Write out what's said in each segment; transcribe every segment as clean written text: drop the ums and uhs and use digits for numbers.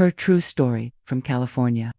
Her true story, from California.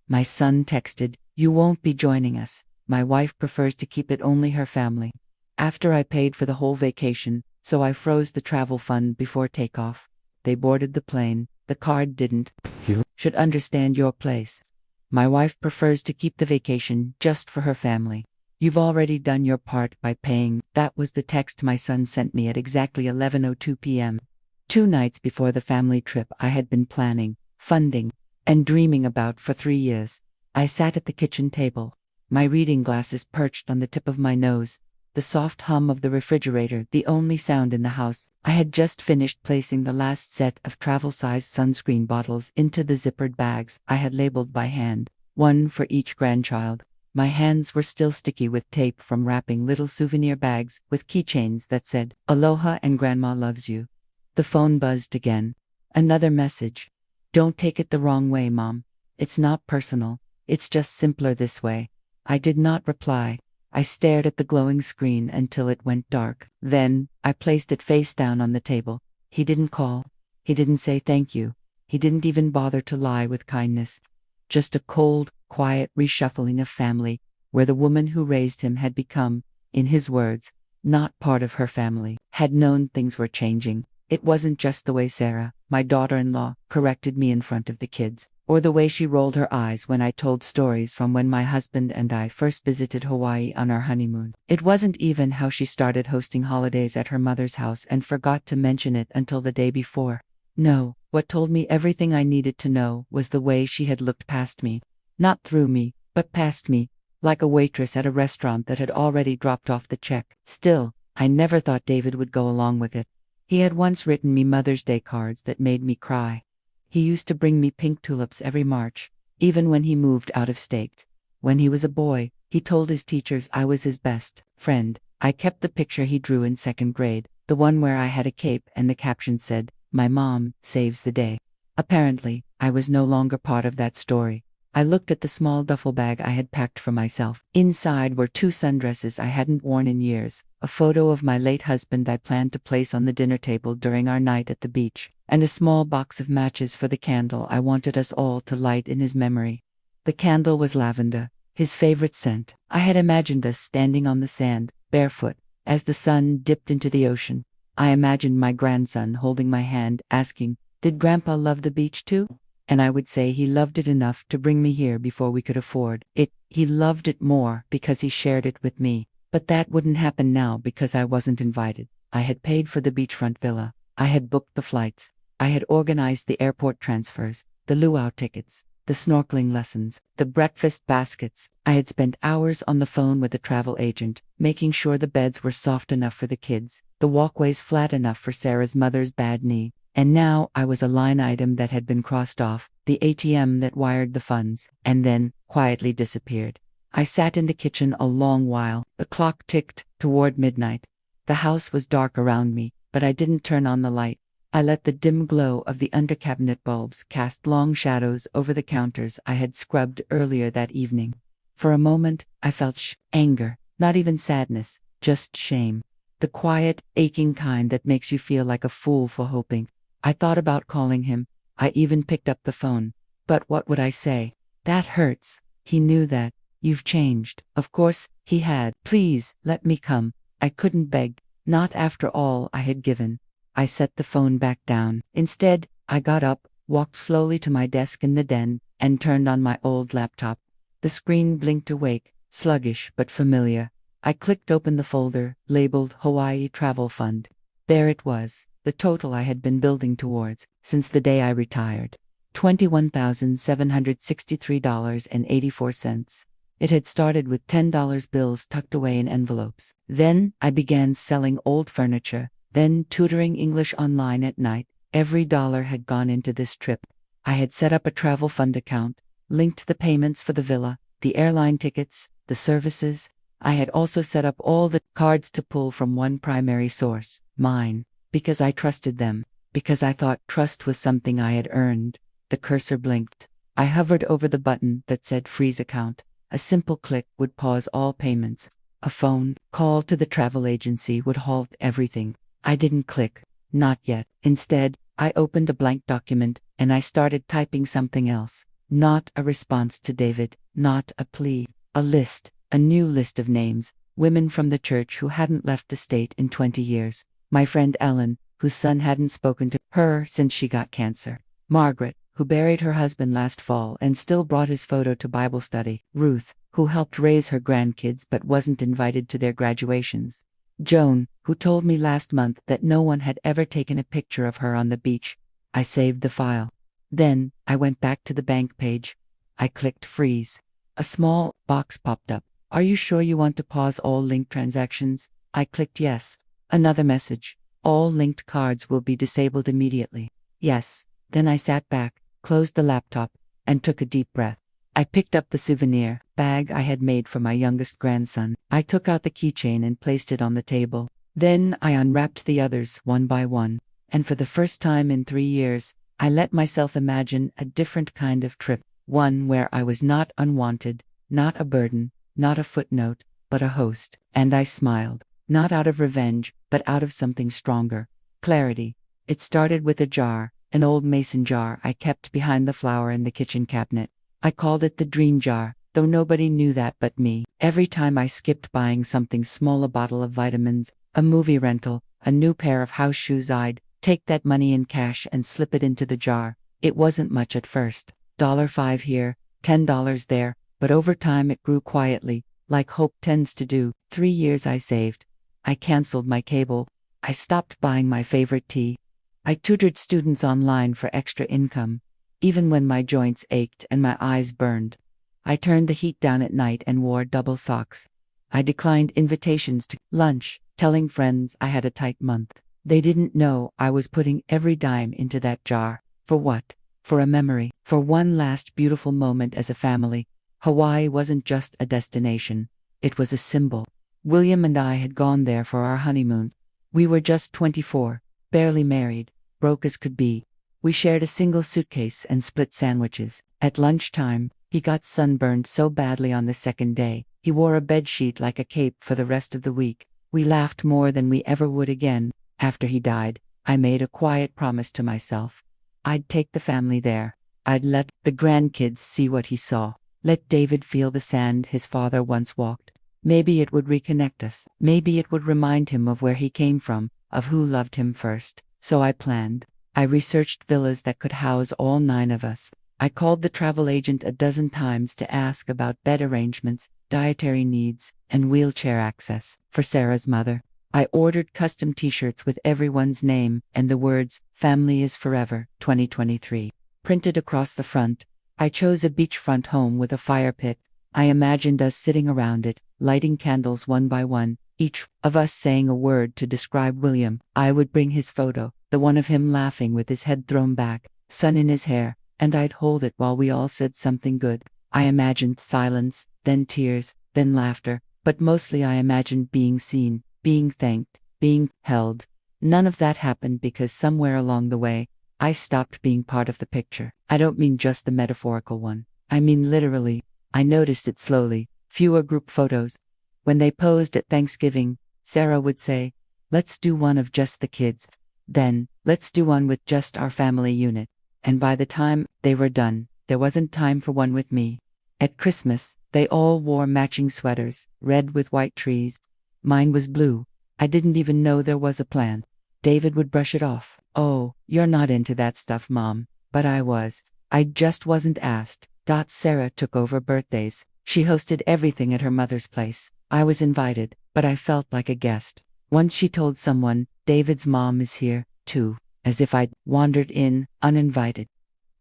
My son texted, "You won't be joining us. My wife prefers to keep it only her family." After I paid for the whole vacation, so I froze the travel fund before takeoff. They boarded the plane. The card didn't. You should understand your place. My wife prefers to keep the vacation just for her family. You've already done your part by paying. That was the text my son sent me at exactly 11:02 p.m. 2 nights before the family trip I had been planning, funding, and dreaming about for 3 years. I sat at the kitchen table, my reading glasses perched on the tip of my nose, the soft hum of the refrigerator the only sound in the house. I had just finished placing the last set of travel-sized sunscreen bottles into the zippered bags I had labeled by hand, one for each grandchild. My hands were still sticky with tape from wrapping little souvenir bags with keychains that said, "Aloha and Grandma loves you." The phone buzzed again. Another message. "Don't take it the wrong way, Mom. It's not personal. It's just simpler this way." I did not reply. I stared at the glowing screen until it went dark. Then, I placed it face down on the table. He didn't call. He didn't say thank you. He didn't even bother to lie with kindness. Just a cold, quiet reshuffling of family, where the woman who raised him had become, in his words, not part of her family, had known things were changing. It wasn't just the way Sarah, my daughter-in-law, corrected me in front of the kids, or the way she rolled her eyes when I told stories from when my husband and I first visited Hawaii on our honeymoon. It wasn't even how she started hosting holidays at her mother's house and forgot to mention it until the day before. No, what told me everything I needed to know was the way she had looked past me. Not through me, but past me, like a waitress at a restaurant that had already dropped off the check. Still, I never thought David would go along with it. He had once written me Mother's Day cards that made me cry. He used to bring me pink tulips every March, even when he moved out of state. When he was a boy, he told his teachers I was his best friend. I kept the picture he drew in 2nd grade, the one where I had a cape and the caption said, "My mom saves the day." Apparently, I was no longer part of that story. I looked at the small duffel bag I had packed for myself. Inside were 2 sundresses I hadn't worn in years, a photo of my late husband I planned to place on the dinner table during our night at the beach, and a small box of matches for the candle I wanted us all to light in his memory. The candle was lavender, his favorite scent. I had imagined us standing on the sand, barefoot, as the sun dipped into the ocean. I imagined my grandson holding my hand, asking, "Did Grandpa love the beach too?" And I would say he loved it enough to bring me here before we could afford it. He loved it more because he shared it with me. But that wouldn't happen now because I wasn't invited. I had paid for the beachfront villa. I had booked the flights. I had organized the airport transfers, the luau tickets, the snorkeling lessons, the breakfast baskets. I had spent hours on the phone with the travel agent, making sure the beds were soft enough for the kids, the walkways flat enough for Sarah's mother's bad knee. And now I was a line item that had been crossed off, the ATM that wired the funds, and then quietly disappeared. I sat in the kitchen a long while. The clock ticked toward midnight. The house was dark around me, but I didn't turn on the light. I let the dim glow of the under-cabinet bulbs cast long shadows over the counters I had scrubbed earlier that evening. For a moment, I felt anger, not even sadness, just shame. The quiet, aching kind that makes you feel like a fool for hoping. I thought about calling him. I even picked up the phone. But what would I say? That hurts. He knew that. You've changed. Of course, he had. Please, let me come. I couldn't beg. Not after all I had given. I set the phone back down. Instead, I got up, walked slowly to my desk in the den, and turned on my old laptop. The screen blinked awake, sluggish but familiar. I clicked open the folder, labeled Hawaii Travel Fund. There it was. The total I had been building towards since the day I retired. $21,763.84. It had started with $10 bills tucked away in envelopes. Then I began selling old furniture, then tutoring English online at night. Every dollar had gone into this trip. I had set up a travel fund account, linked the payments for the villa, the airline tickets, the services. I had also set up all the cards to pull from one primary source, mine. Because I trusted them, because I thought trust was something I had earned. The cursor blinked. I hovered over the button that said freeze account. A simple click would pause all payments. A phone call to the travel agency would halt everything. I didn't click. Not yet. Instead, I opened a blank document, and I started typing something else. Not a response to David, not a plea. A list, a new list of names, women from the church who hadn't left the state in 20 years. My friend Ellen, whose son hadn't spoken to her since she got cancer. Margaret, who buried her husband last fall and still brought his photo to Bible study. Ruth, who helped raise her grandkids but wasn't invited to their graduations. Joan, who told me last month that no one had ever taken a picture of her on the beach. I saved the file. Then, I went back to the bank page. I clicked freeze. A small box popped up. Are you sure you want to pause all linked transactions? I clicked yes. Another message. All linked cards will be disabled immediately. Yes. Then I sat back, closed the laptop, and took a deep breath. I picked up the souvenir bag I had made for my youngest grandson. I took out the keychain and placed it on the table. Then I unwrapped the others one by one. And for the first time in 3 years, I let myself imagine a different kind of trip. One where I was not unwanted, not a burden, not a footnote, but a host. And I smiled. Not out of revenge, but out of something stronger. Clarity. It started with a jar, an old mason jar I kept behind the flower in the kitchen cabinet. I called it the dream jar, though nobody knew that but me. Every time I skipped buying something small, a bottle of vitamins, a movie rental, a new pair of house shoes, I'd take that money in cash and slip it into the jar. It wasn't much at first. $5 here, $10 there, but over time it grew quietly, like hope tends to do. 3 years I saved. I canceled my cable. I stopped buying my favorite tea. I tutored students online for extra income. Even when my joints ached and my eyes burned. I turned the heat down at night and wore double socks. I declined invitations to lunch, telling friends I had a tight month. They didn't know I was putting every dime into that jar. For what? For a memory. For one last beautiful moment as a family. Hawaii wasn't just a destination. It was a symbol. William and I had gone there for our honeymoon. We were just 24, barely married, broke as could be. We shared a single suitcase and split sandwiches. At lunchtime, he got sunburned so badly on the second day, he wore a bedsheet like a cape for the rest of the week. We laughed more than we ever would again. After he died, I made a quiet promise to myself. I'd take the family there. I'd let the grandkids see what he saw. Let David feel the sand his father once walked. Maybe it would reconnect us. Maybe it would remind him of where he came from, of who loved him first. So I planned. I researched villas that could house all 9 of us. I called the travel agent a dozen times to ask about bed arrangements, dietary needs, and wheelchair access. For Sarah's mother, I ordered custom t-shirts with everyone's name and the words, "Family is Forever, 2023." Printed across the front. I chose a beachfront home with a fire pit. I imagined us sitting around it, lighting candles one by one, each of us saying a word to describe William. I would bring his photo, the one of him laughing with his head thrown back, sun in his hair, and I'd hold it while we all said something good. I imagined silence, then tears, then laughter, but mostly I imagined being seen, being thanked, being held. None of that happened because somewhere along the way, I stopped being part of the picture. I don't mean just the metaphorical one. I mean literally. I noticed it slowly. Fewer group photos. When they posed at Thanksgiving, Sarah would say, "Let's do one of just the kids." Then, "Let's do one with just our family unit." And by the time they were done, there wasn't time for one with me. At Christmas, they all wore matching sweaters, red with white trees. Mine was blue. I didn't even know there was a plan. David would brush it off. "Oh, you're not into that stuff, Mom." But I was. I just wasn't asked. Sarah took over birthdays. She hosted everything at her mother's place. I was invited, but I felt like a guest. Once she told someone, "David's mom is here, too," as if I'd wandered in, uninvited.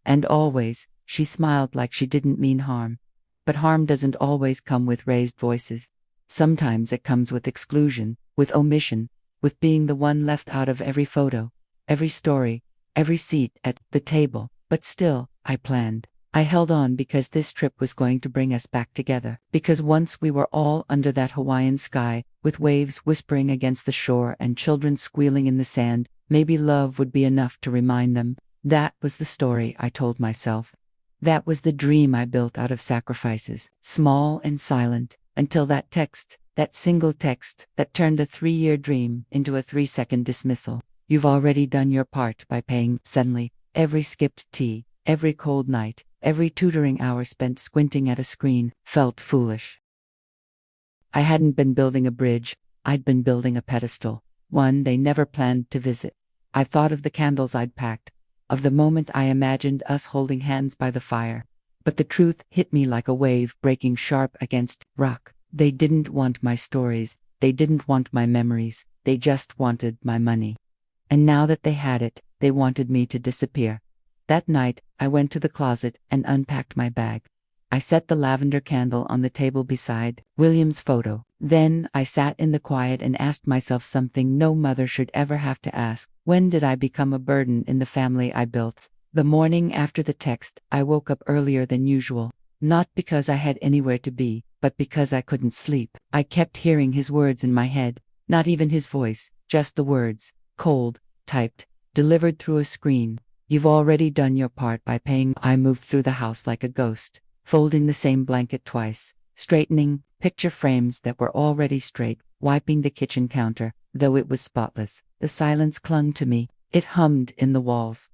And always, she smiled like she didn't mean harm. But harm doesn't always come with raised voices. Sometimes it comes with exclusion, with omission, with being the one left out of every photo, every story, every seat at the table. But still, I planned. I held on because this trip was going to bring us back together. Because once we were all under that Hawaiian sky, with waves whispering against the shore and children squealing in the sand, maybe love would be enough to remind them. That was the story I told myself. That was the dream I built out of sacrifices, small and silent, until that text, that single text, that turned a 3-year dream into a 3-second dismissal. You've already done your part by paying. Suddenly, every skipped tea, every cold night, every tutoring hour spent squinting at a screen felt foolish. I hadn't been building a bridge, I'd been building a pedestal, one they never planned to visit. I thought of the candles I'd packed, of the moment I imagined us holding hands by the fire. But the truth hit me like a wave breaking sharp against rock. They didn't want my stories, they didn't want my memories, they just wanted my money. And now that they had it, they wanted me to disappear. That night, I went to the closet and unpacked my bag. I set the lavender candle on the table beside William's photo. Then I sat in the quiet and asked myself something no mother should ever have to ask. When did I become a burden in the family I built? The morning after the text, I woke up earlier than usual. Not because I had anywhere to be, but because I couldn't sleep. I kept hearing his words in my head. Not even his voice, just the words. Cold, typed, delivered through a screen. You've already done your part by paying. I moved through the house like a ghost, folding the same blanket twice, straightening picture frames that were already straight, wiping the kitchen counter, though it was spotless. The silence clung to me. It hummed in the walls.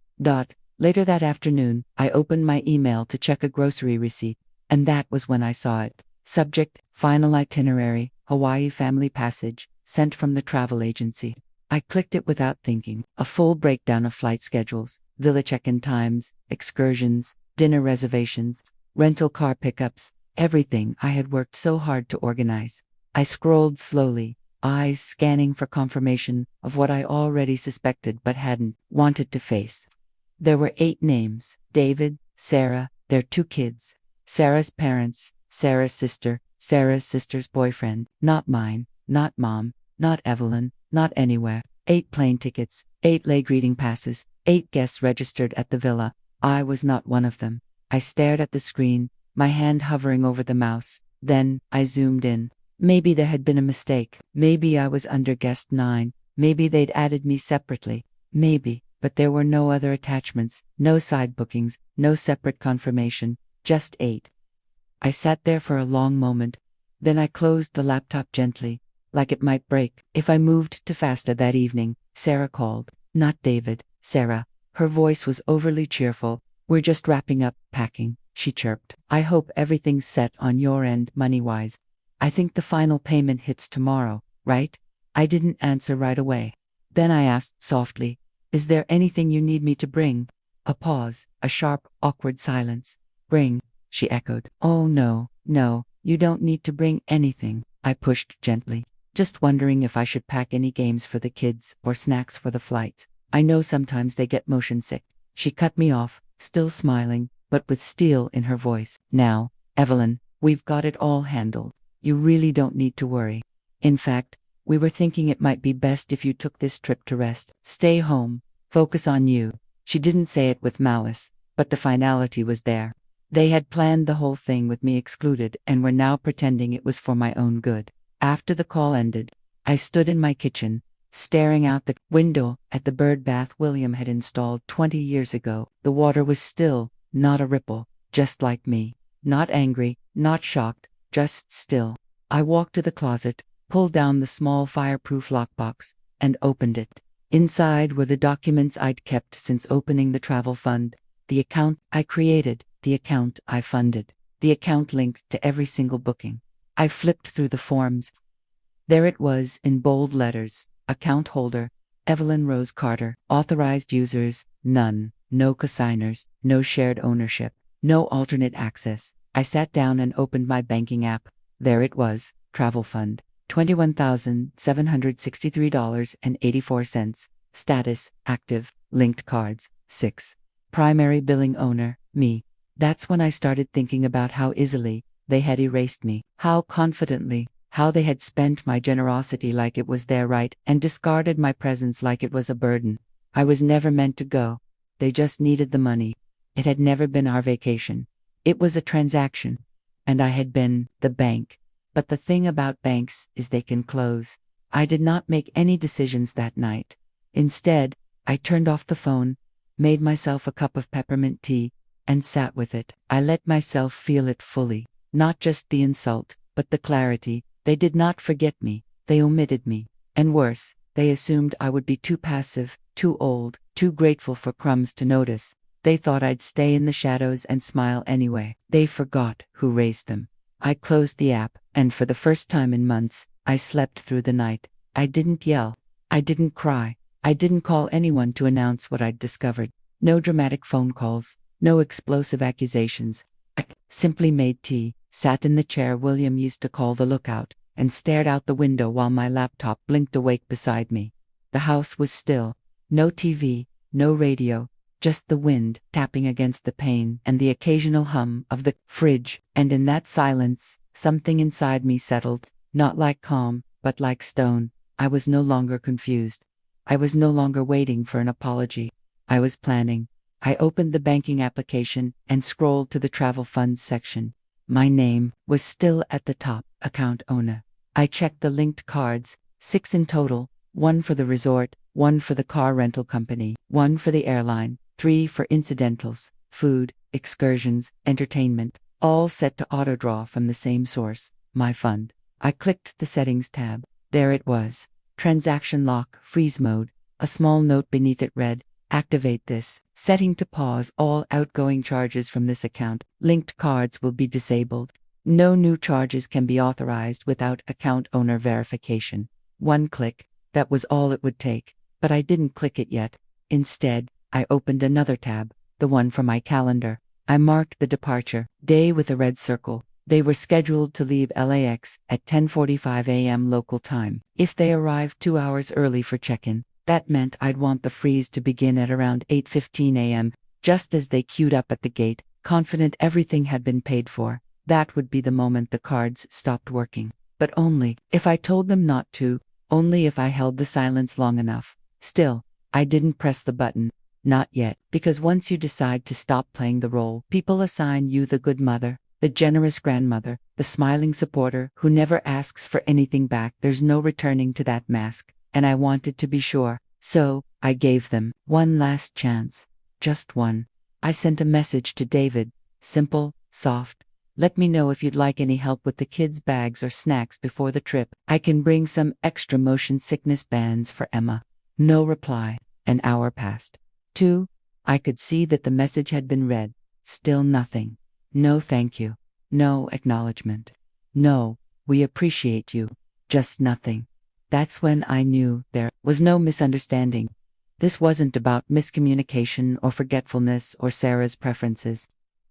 Later that afternoon, I opened my email to check a grocery receipt, and that was when I saw it. Subject, final itinerary, Hawaii family passage, sent from the travel agency. I clicked it without thinking. A full breakdown of flight schedules, villa check-in times, excursions, dinner reservations, rental car pickups, everything I had worked so hard to organize. I scrolled slowly, eyes scanning for confirmation of what I already suspected but hadn't wanted to face. There were 8 names: David, Sarah, their 2 kids, Sarah's parents, Sarah's sister's boyfriend, not mine, not mom, not Evelyn, not anywhere. 8 plane tickets, 8 lay greeting passes, 8 guests registered at the villa. I was not one of them. I stared at the screen, my hand hovering over the mouse. Then I zoomed in. Maybe there had been a mistake. Maybe I was under guest 9. Maybe they'd added me separately. Maybe. But there were no other attachments, no side bookings, no separate confirmation, just 8. I sat there for a long moment. Then I closed the laptop gently, like it might break if I moved too fast that evening. Sarah called. Not David, Sarah. Her voice was overly cheerful. We're just wrapping up, packing, she chirped. I hope everything's set on your end, money-wise. I think the final payment hits tomorrow, right? I didn't answer right away. Then I asked softly, is there anything you need me to bring? A pause, a sharp, awkward silence. Bring, she echoed. Oh no, you don't need to bring anything, I pushed gently. Just wondering if I should pack any games for the kids or snacks for the flights. I know sometimes they get motion sick. She cut me off, still smiling, but with steel in her voice. Now, Evelyn, we've got it all handled. You really don't need to worry. In fact, we were thinking it might be best if you took this trip to rest. Stay home. Focus on you. She didn't say it with malice, but the finality was there. They had planned the whole thing with me excluded and were now pretending it was for my own good. After the call ended, I stood in my kitchen, staring out the window at the bird bath William had installed 20 years ago. The water was still, not a ripple, just like me. Not angry, not shocked, just still. I walked to the closet, pulled down the small fireproof lockbox, and opened it. Inside were the documents I'd kept since opening the travel fund, the account I created, the account I funded, the account linked to every single booking. I flipped through the forms. There it was in bold letters: account holder, Evelyn Rose Carter. Authorized users, none. No cosigners, no shared ownership, no alternate access. I sat down and opened my banking app. There it was, travel fund. $21,763.84. Status, active, linked cards, 6. Primary billing owner, me. That's when I started thinking about how easily they had erased me, how confidently, how they had spent my generosity like it was their right and discarded my presence like it was a burden. I was never meant to go. They just needed the money. It had never been our vacation. It was a transaction. And I had been the bank. But the thing about banks is they can close. I did not make any decisions that night. Instead, I turned off the phone, made myself a cup of peppermint tea, and sat with it. I let myself feel it fully. Not just the insult, but the clarity. They did not forget me. They omitted me. And worse, They assumed I would be too passive, too old, too grateful for crumbs to notice. They thought I'd stay in the shadows and smile anyway. They forgot who raised them. I closed the app, and for the first time in months, I slept through the night. I didn't yell. I didn't cry. I didn't call anyone to announce what I'd discovered. No dramatic phone calls. No explosive accusations. I simply made tea, sat in the chair William used to call the lookout, and stared out the window while my laptop blinked awake beside me. The house was still. No TV, no radio, just the wind tapping against the pane and the occasional hum of the fridge. And in that silence, something inside me settled, not like calm, but like stone. I was no longer confused. I was no longer waiting for an apology. I was planning. I opened the banking application and scrolled to the travel funds section. My name was still at the top, account owner. I checked the linked cards, 6 in total, 1 for the resort, 1 for the car rental company, 1 for the airline, 3 for incidentals, food, excursions, entertainment, all set to autodraw from the same source, my fund. I clicked the settings tab. There it was. Transaction lock, freeze mode. A small note beneath it read, activate this. Setting to pause all outgoing charges from this account. Linked cards will be disabled. No new charges can be authorized without account owner verification. 1 click. That was all it would take. But I didn't click it yet. Instead, I opened another tab, the one for my calendar. I marked the departure day with a red circle. They were scheduled to leave LAX at 10:45 a.m. local time. If they arrived 2 hours early for check-in, that meant I'd want the freeze to begin at around 8:15 a.m., just as they queued up at the gate, confident everything had been paid for. That would be the moment the cards stopped working. But only if I told them not to, only if I held the silence long enough. Still, I didn't press the button. Not yet, because once you decide to stop playing the role, people assign you the good mother, the generous grandmother, the smiling supporter who never asks for anything back. There's no returning to that mask, and I wanted to be sure. So, I gave them one last chance. Just one. I sent a message to David. Simple, soft. Let me know if you'd like any help with the kids' bags or snacks before the trip. I can bring some extra motion sickness bands for Emma. No reply. An hour passed. 2. I could see that the message had been read. Still nothing. No thank you. No acknowledgement. No, we appreciate you. Just nothing. That's when I knew there was no misunderstanding. This wasn't about miscommunication or forgetfulness or Sarah's preferences.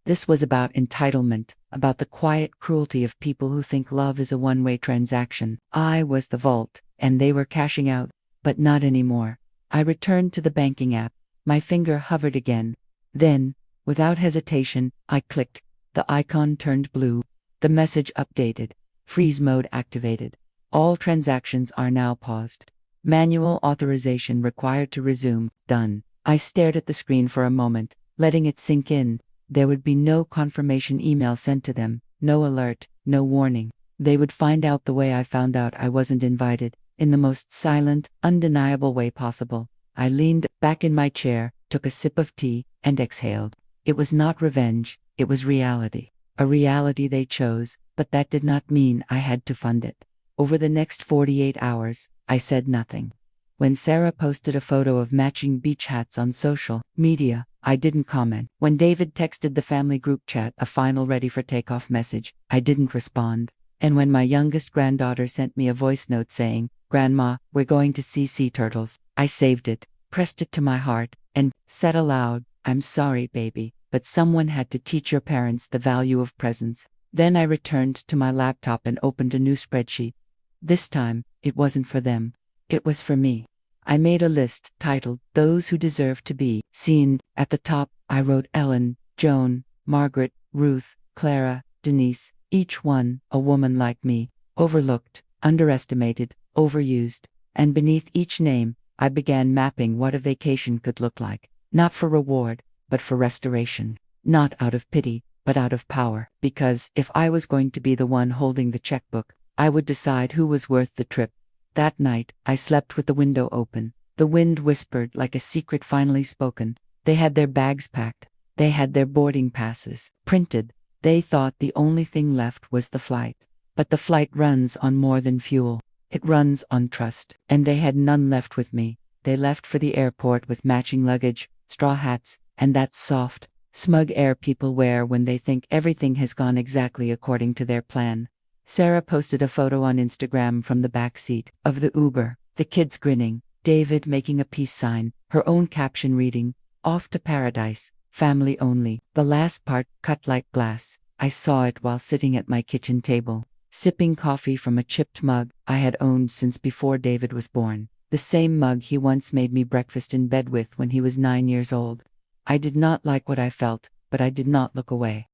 This was about entitlement, about the quiet cruelty of people who think love is a one-way transaction. I was the vault, and they were cashing out, but not anymore. I returned to the banking app. My finger hovered again. Then, without hesitation, I clicked. The icon turned blue. The message updated. Freeze mode activated. All transactions are now paused. Manual authorization required to resume. Done. I stared at the screen for a moment, letting it sink in. There would be no confirmation email sent to them, no alert, no warning. They would find out the way I found out I wasn't invited, in the most silent, undeniable way possible. I leaned back in my chair, took a sip of tea, and exhaled. It was not revenge, it was reality. A reality they chose, but that did not mean I had to fund it. Over the next 48 hours, I said nothing. When Sarah posted a photo of matching beach hats on social media, I didn't comment. When David texted the family group chat a final ready for takeoff message, I didn't respond. And when my youngest granddaughter sent me a voice note saying, "Grandma, we're going to see sea turtles," I saved it, pressed it to my heart, and said aloud, "I'm sorry, baby, but someone had to teach your parents the value of presence." Then I returned to my laptop and opened a new spreadsheet. This time, it wasn't for them. It was for me. I made a list titled, "Those Who Deserve to Be Seen." At the top, I wrote Ellen, Joan, Margaret, Ruth, Clara, Denise, each one a woman like me, overlooked, underestimated, overused. And beneath each name, I began mapping what a vacation could look like. Not for reward, but for restoration. Not out of pity, but out of power. Because if I was going to be the one holding the checkbook, I would decide who was worth the trip. That night, I slept with the window open. The wind whispered like a secret finally spoken. They had their bags packed. They had their boarding passes printed. They thought the only thing left was the flight. But the flight runs on more than fuel. It runs on trust. And they had none left with me. They left for the airport with matching luggage, straw hats, and that soft, smug air people wear when they think everything has gone exactly according to their plan. Sarah posted a photo on Instagram from the back seat of the Uber, the kids grinning, David making a peace sign, her own caption reading, "Off to paradise, family only." The last part cut like glass. I saw it while sitting at my kitchen table, sipping coffee from a chipped mug I had owned since before David was born, the same mug he once made me breakfast in bed with when he was 9 years old. I did not like what I felt, but I did not look away.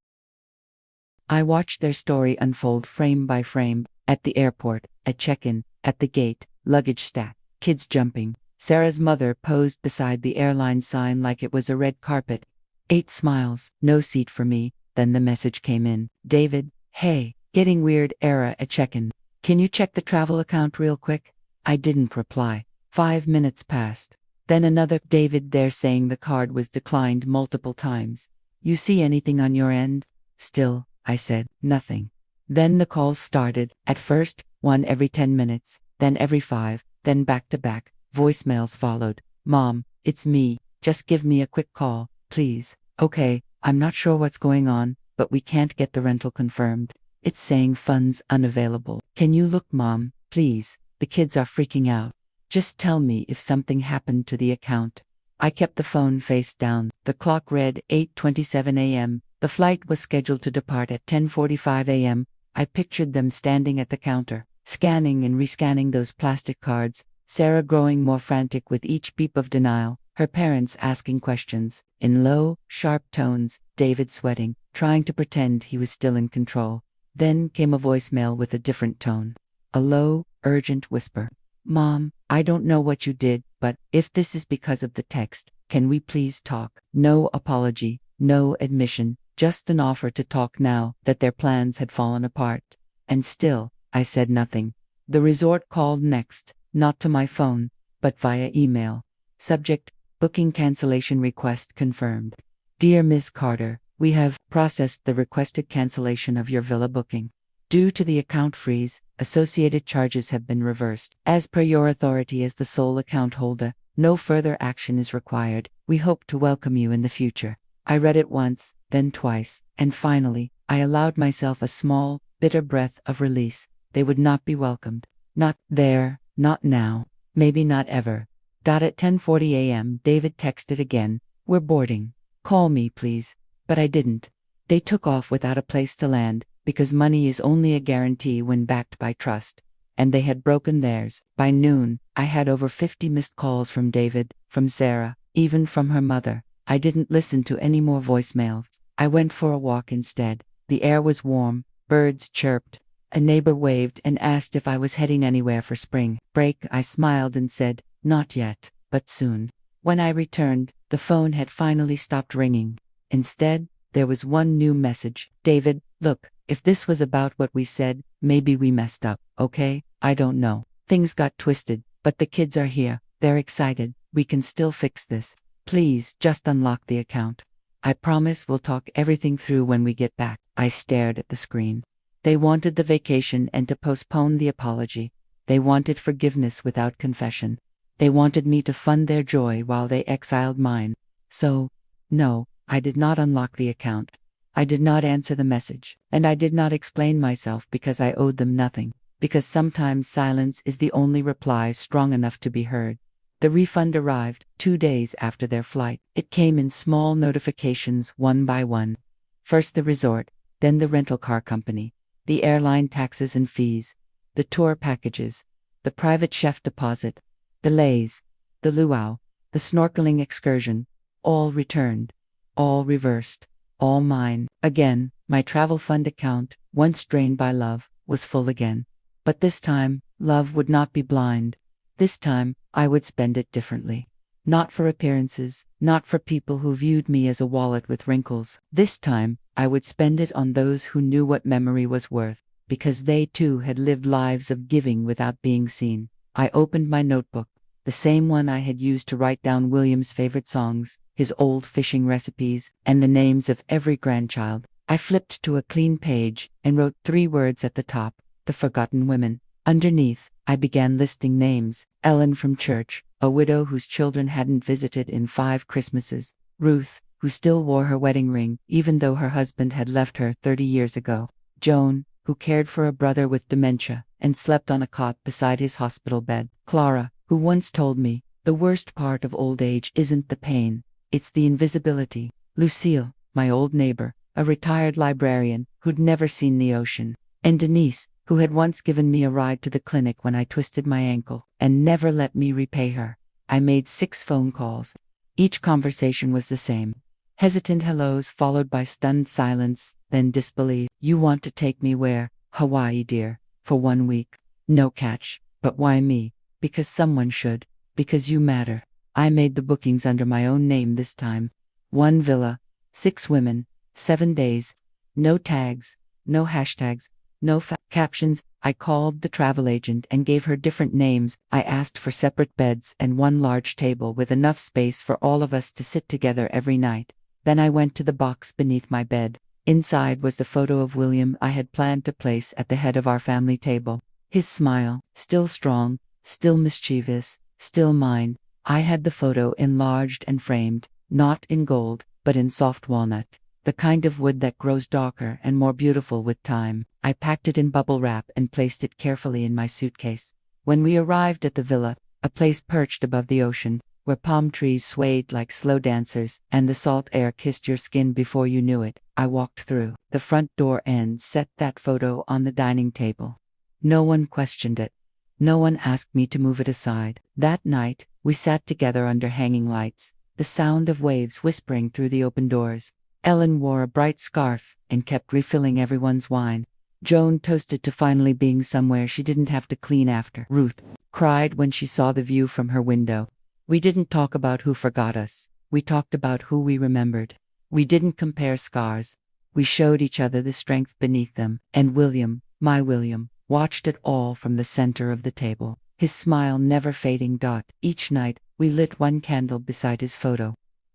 I watched their story unfold frame by frame, at the airport, at check-in, at the gate, luggage stack, kids jumping. Sarah's mother posed beside the airline sign like it was a red carpet. 8 smiles, no seat for me. Then the message came in. "David, hey, getting weird error at check-in. Can you check the travel account real quick?" I didn't reply. 5 minutes passed. Then another, "David, they're saying the card was declined multiple times. You see anything on your end?" Still, I said, "Nothing." Then the calls started, at first, one every 10 minutes, then every 5, then back to back. Voicemails followed. "Mom, it's me. Just give me a quick call, please." "Okay, I'm not sure what's going on, but we can't get the rental confirmed. It's saying funds unavailable. Can you look, Mom, please? The kids are freaking out. Just tell me if something happened to the account." I kept the phone face down. The clock read 8:27 a.m. The flight was scheduled to depart at 10:45 a.m. I pictured them standing at the counter, scanning and rescanning those plastic cards, Sarah growing more frantic with each beep of denial, her parents asking questions, in low, sharp tones, David sweating, trying to pretend he was still in control. Then came a voicemail with a different tone. A low, urgent whisper. "Mom, I don't know what you did, but if this is because of the text, can we please talk?" No apology, no admission, just an offer to talk now that their plans had fallen apart. And still, I said nothing. The resort called next, not to my phone, but via email. Subject, booking cancellation request confirmed. "Dear Ms. Carter, we have processed the requested cancellation of your villa booking. Due to the account freeze, associated charges have been reversed. As per your authority as the sole account holder, no further action is required. We hope to welcome you in the future." I read it once, then twice, and finally, I allowed myself a small, bitter breath of release. They would not be welcomed. Not there, not now, maybe not ever. At 10:40 a.m., David texted again, "We're boarding. Call me, please." But I didn't. They took off without a place to land, because money is only a guarantee when backed by trust. And they had broken theirs. By noon, I had over 50 missed calls from David, from Sarah, even from her mother. I didn't listen to any more voicemails. I went for a walk instead. The air was warm, birds chirped. A neighbor waved and asked if I was heading anywhere for spring break. I smiled and said, "Not yet, but soon." When I returned, the phone had finally stopped ringing. Instead, there was one new message. "David, look, if this was about what we said, maybe we messed up, okay? I don't know. Things got twisted, but the kids are here. They're excited. We can still fix this. Please just unlock the account. I promise we'll talk everything through when we get back." I stared at the screen. They wanted the vacation and to postpone the apology. They wanted forgiveness without confession. They wanted me to fund their joy while they exiled mine. So, no, I did not unlock the account. I did not answer the message, and I did not explain myself because I owed them nothing, because sometimes silence is the only reply strong enough to be heard. The refund arrived 2 days after their flight. It came in small notifications one by one. First the resort, then the rental car company, the airline taxes and fees, the tour packages, the private chef deposit, the lays, the luau, the snorkeling excursion, all returned, all reversed, all mine. Again, my travel fund account, once drained by love, was full again. But this time, love would not be blind. This time, I would spend it differently. Not for appearances, not for people who viewed me as a wallet with wrinkles. This time, I would spend it on those who knew what memory was worth, because they too had lived lives of giving without being seen. I opened my notebook, the same one I had used to write down William's favorite songs, his old fishing recipes, and the names of every grandchild. I flipped to a clean page and wrote 3 words at the top: the forgotten women. Underneath, I began listing names: Ellen from church, a widow whose children hadn't visited in 5 Christmases; Ruth, who still wore her wedding ring, even though her husband had left her 30 years ago; Joan, who cared for a brother with dementia and slept on a cot beside his hospital bed; Clara, who once told me, the worst part of old age isn't the pain, it's the invisibility; Lucille, my old neighbor, a retired librarian who'd never seen the ocean; and Denise, who had once given me a ride to the clinic when I twisted my ankle, and never let me repay her. I made 6 phone calls. Each conversation was the same. Hesitant hellos followed by stunned silence, then disbelief. "You want to take me where?" "Hawaii, dear. For 1 week." "No catch. But why me?" "Because someone should. Because you matter." I made the bookings under my own name this time. 1 villa, 6 women, 7 days. No tags, no hashtags, no captions. I called the travel agent and gave her different names. I asked for separate beds and 1 large table with enough space for all of us to sit together every night. Then I went to the box beneath my bed. Inside was the photo of William I had planned to place at the head of our family table. His smile, still strong, still mischievous, still mine. I had the photo enlarged and framed, not in gold, but in soft walnut, the kind of wood that grows darker and more beautiful with time. I packed it in bubble wrap and placed it carefully in my suitcase. When we arrived at the villa, a place perched above the ocean, where palm trees swayed like slow dancers and the salt air kissed your skin before you knew it, I walked through the front door and set that photo on the dining table. No one questioned it. No one asked me to move it aside. That night, we sat together under hanging lights, the sound of waves whispering through the open doors. Ellen wore a bright scarf and kept refilling everyone's wine. Joan toasted to finally being somewhere she didn't have to clean after. Ruth cried when she saw the view from her window. We didn't talk about who forgot us. We talked about who we remembered. We didn't compare scars. We showed each other the strength beneath them. And William, my William, watched it all from the center of the table, his smile never fading. Each night, we lit 1 candle beside his photo.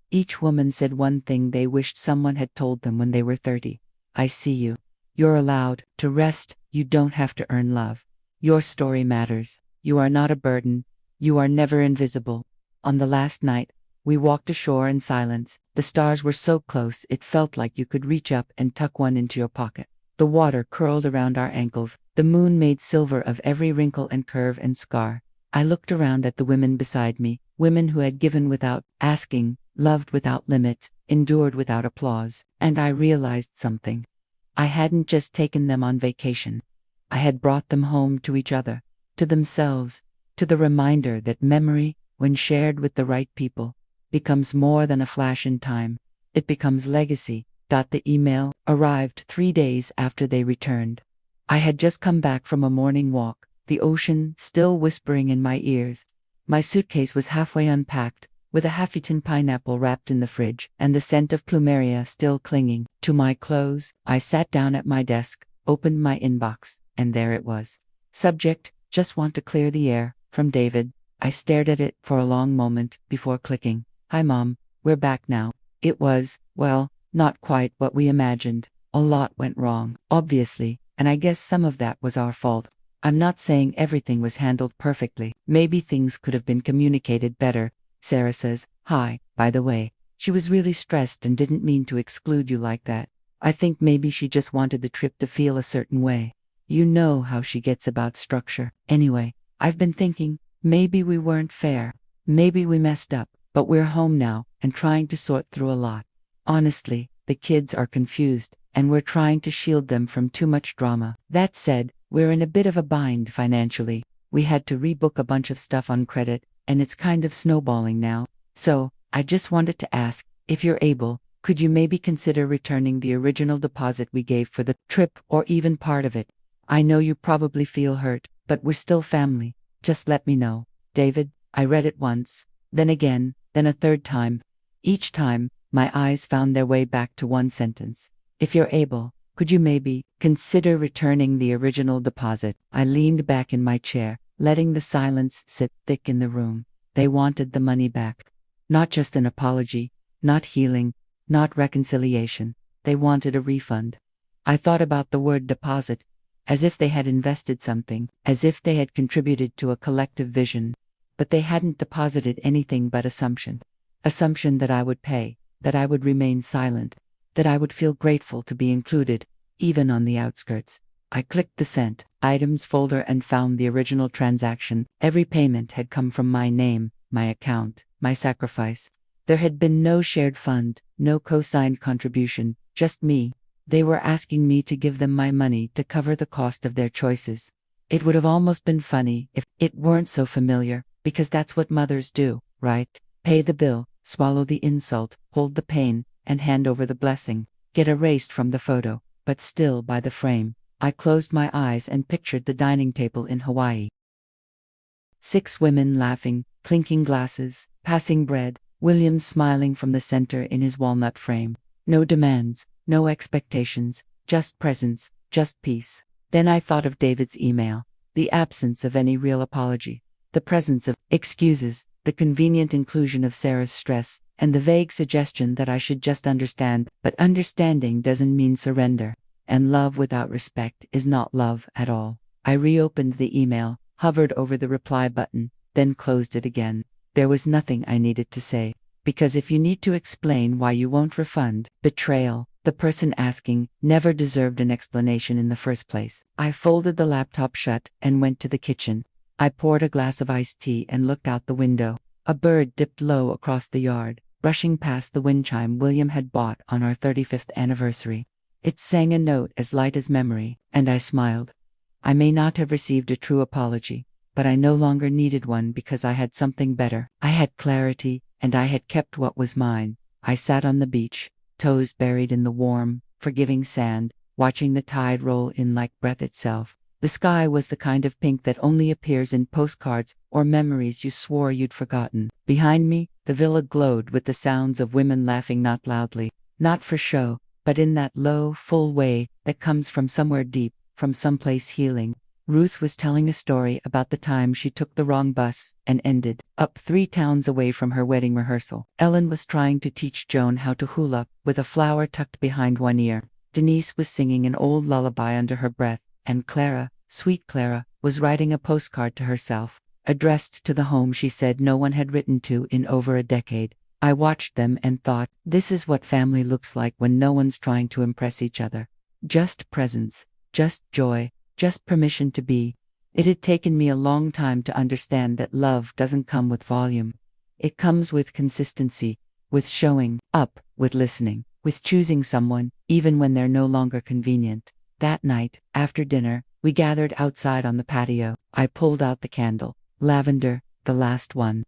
Each woman said one thing they wished someone had told them when they were 30. "I see you. You're allowed to rest. You don't have to earn love. Your story matters. You are not a burden. You are never invisible." On the last night, we walked ashore in silence. The stars were so close it felt like you could reach up and tuck one into your pocket. The water curled around our ankles. The moon made silver of every wrinkle and curve and scar. I looked around at the women beside me, women who had given without asking, loved without limits, endured without applause, and I realized something. I hadn't just taken them on vacation. I had brought them home to each other, to themselves, to the reminder that memory, when shared with the right people, becomes more than a flash in time. It becomes legacy. The email arrived 3 days after they returned. I had just come back from a morning walk, the ocean still whispering in my ears. My suitcase was halfway unpacked, with a half-eaten pineapple wrapped in the fridge, and the scent of plumeria still clinging to my clothes. I sat down at my desk, opened my inbox, and there it was. Subject: "Just want to clear the air," from David. I stared at it for a long moment before clicking. "Hi Mom, we're back now." It was, well, not quite what we imagined. A lot went wrong, obviously, and I guess some of that was our fault. I'm not saying everything was handled perfectly. Maybe things could have been communicated better. Sarah says, "Hi, by the way, she was really stressed and didn't mean to exclude you like that. I think maybe she just wanted the trip to feel a certain way. You know how she gets about structure. Anyway, I've been thinking, maybe we weren't fair. Maybe we messed up, but we're home now and trying to sort through a lot. Honestly, the kids are confused, and we're trying to shield them from too much drama. That said, we're in a bit of a bind financially. We had to rebook a bunch of stuff on credit, and it's kind of snowballing now. So, I just wanted to ask, if you're able, could you maybe consider returning the original deposit we gave for the trip, or even part of it? I know you probably feel hurt, but we're still family. Just let me know." David. I read it once, then again, then a 3rd time. Each time, my eyes found their way back to 1 sentence. "If you're able, could you maybe consider returning the original deposit?" I leaned back in my chair, letting the silence sit thick in the room. They wanted the money back. Not just an apology, not healing, not reconciliation. They wanted a refund. I thought about the word deposit. as if they had invested something, as if they had contributed to a collective vision. But they hadn't deposited anything but assumption. Assumption that I would pay, that I would remain silent, that I would feel grateful to be included, even on the outskirts. I clicked the Sent Items folder and found the original transaction. Every payment had come from my name, my account, my sacrifice. There had been no shared fund, no co-signed contribution, just me. They were asking me to give them my money to cover the cost of their choices. It would have almost been funny if it weren't so familiar, because that's what mothers do, right? Pay the bill, swallow the insult, hold the pain, and hand over the blessing. Get erased from the photo, but still by the frame. I closed my eyes and pictured the dining table in Hawaii. 6 women laughing, clinking glasses, passing bread, William smiling from the center in his walnut frame. No demands, no expectations, just presence, just peace. Then I thought of David's email, the absence of any real apology, the presence of excuses, the convenient inclusion of Sarah's stress, and the vague suggestion that I should just understand, but understanding doesn't mean surrender. And love without respect is not love at all. I reopened the email, hovered over the reply button, then closed it again. There was nothing I needed to say. Because if you need to explain why you won't refund, betrayal, the person asking, never deserved an explanation in the first place. I folded the laptop shut and went to the kitchen. I poured a glass of iced tea and looked out the window. A bird dipped low across the yard, brushing past the wind chime William had bought on our 35th anniversary. It sang a note as light as memory, and I smiled. I may not have received a true apology, but I no longer needed one because I had something better. I had clarity, and I had kept what was mine. I sat on the beach, toes buried in the warm, forgiving sand, watching the tide roll in like breath itself. The sky was the kind of pink that only appears in postcards or memories you swore you'd forgotten. Behind me, the villa glowed with the sounds of women laughing, not loudly, not for show, but in that low, full way that comes from somewhere deep, from someplace healing. Ruth was telling a story about the time she took the wrong bus and ended up 3 towns away from her wedding rehearsal. Ellen was trying to teach Joan how to hula, with a flower tucked behind one ear. Denise was singing an old lullaby under her breath, and Clara, sweet Clara, was writing a postcard to herself, addressed to the home she said no one had written to in over a decade. I watched them and thought, this is what family looks like when no one's trying to impress each other. Just presence, just joy, just permission to be. It had taken me a long time to understand that love doesn't come with volume. It comes with consistency, with showing up, with listening, with choosing someone, even when they're no longer convenient. That night, after dinner, we gathered outside on the patio. I pulled out the candle, lavender, the last one.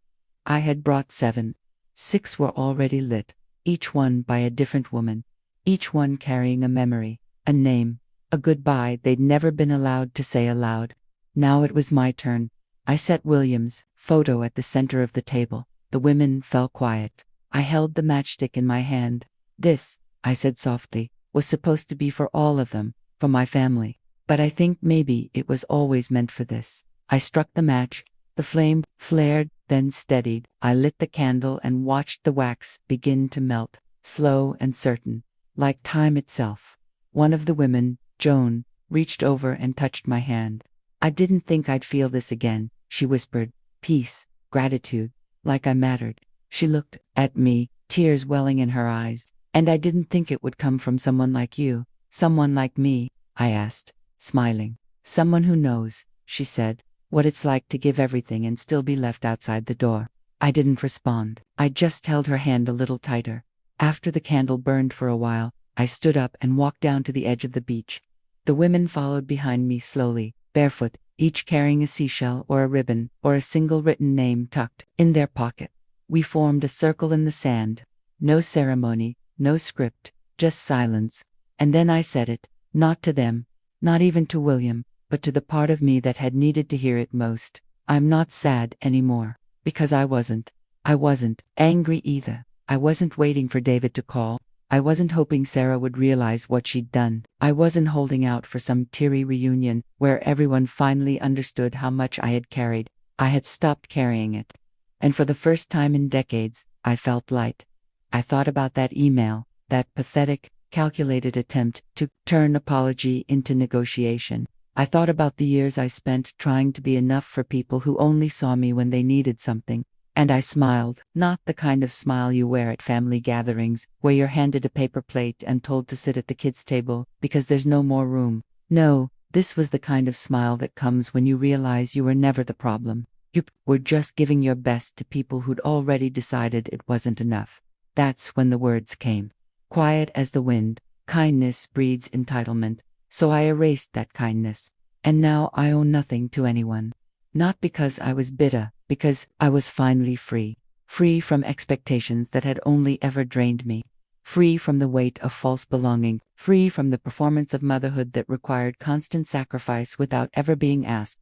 I had brought 7. 6 were already lit, each one by a different woman, each one carrying a memory, a name, a goodbye they'd never been allowed to say aloud. Now it was my turn. I set William's photo at the center of the table. The women fell quiet. I held the matchstick in my hand. This, I said softly, was supposed to be for all of them, for my family. But I think maybe it was always meant for this. I struck the match. The flame flared, then steadied. I lit the candle and watched the wax begin to melt, slow and certain, like time itself. One of the women, Joan, reached over and touched my hand. I didn't think I'd feel this again, she whispered. Peace, gratitude, like I mattered. She looked at me, tears welling in her eyes. And I didn't think it would come from someone like you. Someone like me, I asked, smiling. Someone who knows, she said, what it's like to give everything and still be left outside the door. I didn't respond. I just held her hand a little tighter. After the candle burned for a while, I stood up and walked down to the edge of the beach. The women followed behind me slowly, barefoot, each carrying a seashell or a ribbon or a single written name tucked in their pocket. We formed a circle in the sand. No ceremony, no script, just silence. And then I said it, not to them, not even to William, but to the part of me that had needed to hear it most. I'm not sad anymore. Because I wasn't. I wasn't angry either. I wasn't waiting for David to call. I wasn't hoping Sarah would realize what she'd done. I wasn't holding out for some teary reunion where everyone finally understood how much I had carried. I had stopped carrying it. And for the first time in decades, I felt light. I thought about that email, that pathetic, calculated attempt to turn apology into negotiation. I thought about the years I spent trying to be enough for people who only saw me when they needed something. And I smiled, not the kind of smile you wear at family gatherings, where you're handed a paper plate and told to sit at the kids' table because there's no more room. No, this was the kind of smile that comes when you realize you were never the problem. You were just giving your best to people who'd already decided it wasn't enough. That's when the words came. Quiet as the wind, kindness breeds entitlement, so I erased that kindness. And now I owe nothing to anyone. Not because I was bitter, because I was finally free. Free from expectations that had only ever drained me. Free from the weight of false belonging. Free from the performance of motherhood that required constant sacrifice without ever being asked.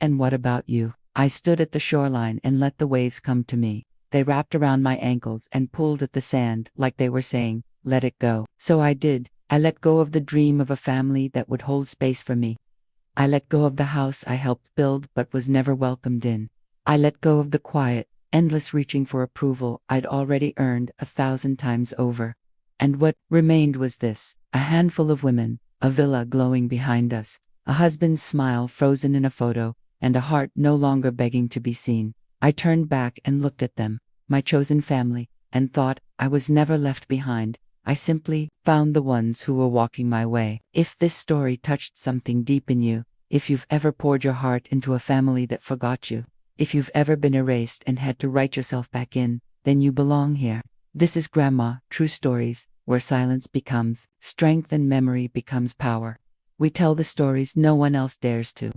And what about you? I stood at the shoreline and let the waves come to me. They wrapped around my ankles and pulled at the sand like they were saying, let it go. So I did. I let go of the dream of a family that would hold space for me. I let go of the house I helped build but was never welcomed in. I let go of the quiet, endless reaching for approval I'd already earned 1,000 times over. And what remained was this: a handful of women, a villa glowing behind us, a husband's smile frozen in a photo, and a heart no longer begging to be seen. I turned back and looked at them, my chosen family, and thought I was never left behind. I simply found the ones who were walking my way. If this story touched something deep in you, if you've ever poured your heart into a family that forgot you, if you've ever been erased and had to write yourself back in, then you belong here. This is Grandma, True Stories, where silence becomes strength and memory becomes power. We tell the stories no one else dares to.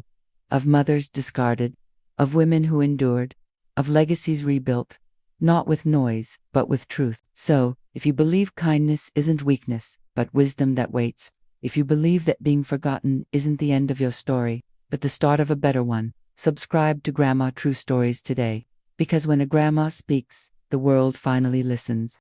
Of mothers discarded, of women who endured, of legacies rebuilt, not with noise, but with truth. So, if you believe kindness isn't weakness, but wisdom that waits, if you believe that being forgotten isn't the end of your story, but the start of a better one, subscribe to Grandma True Stories today. Because when a grandma speaks, the world finally listens.